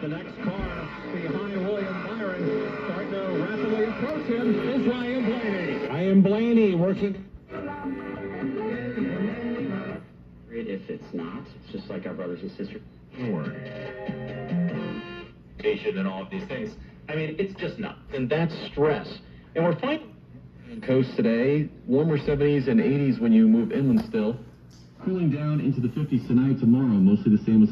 The next car behind William Byron, starting to rapidly approach him, is Ryan Blaney. Ryan Blaney working. If it's not, it's just like our brothers and sisters. And all of these things. I mean, it's just nuts. And that's stress. And we're finding coast today, warmer 70s and 80s when you move inland still. Cooling down into the 50s tonight, tomorrow, mostly the same as...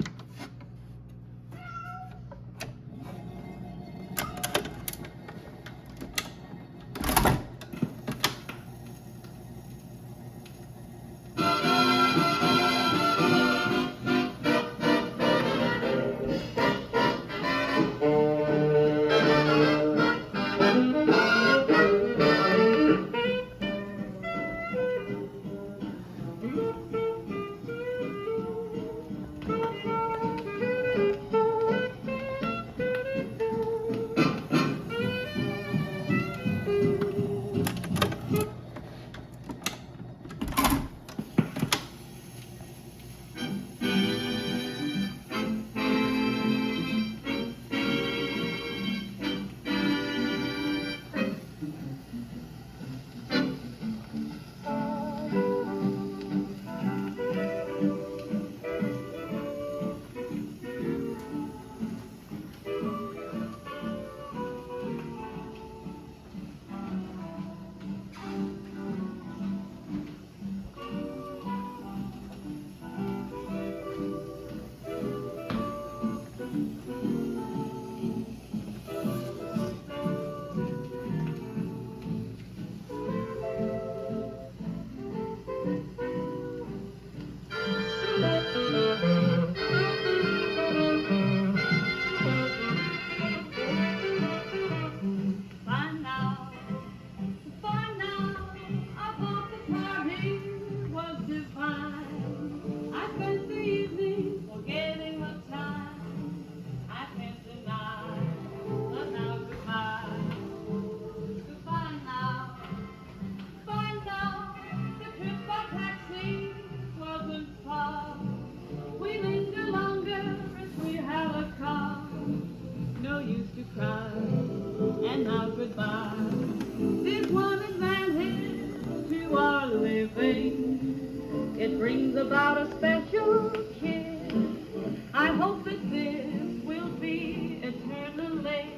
And now goodbye. There's one advantage to our living. It brings about a special kiss. I hope that this will be eternally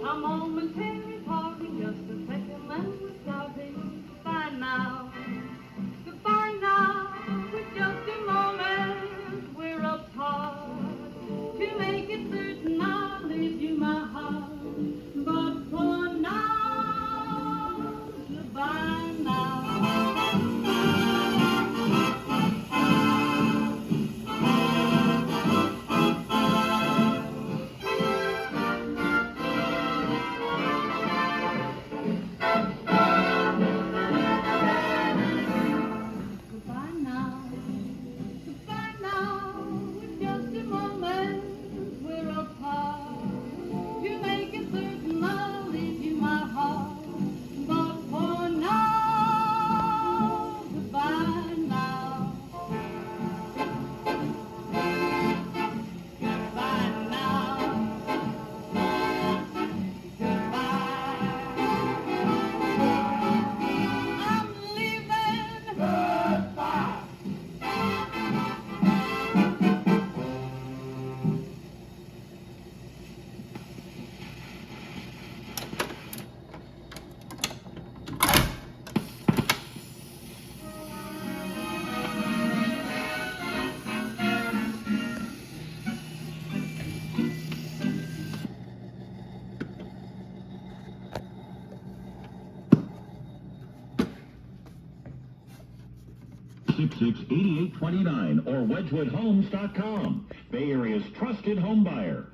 a momentary parting, just a second and we're starting. Goodbye now. Goodbye now. With just a moment we're apart. To make it certain I'll leave you my heart. But for now, goodbye now. Goodbye now, goodbye now. With just a moment we're apart. To make it certain I'll leave you my heart. But for now, goodbye now. Goodbye now. Goodbye. I'm leaving. Goodbye. 8829 or WedgewoodHomes.com. Bay Area's trusted home buyer.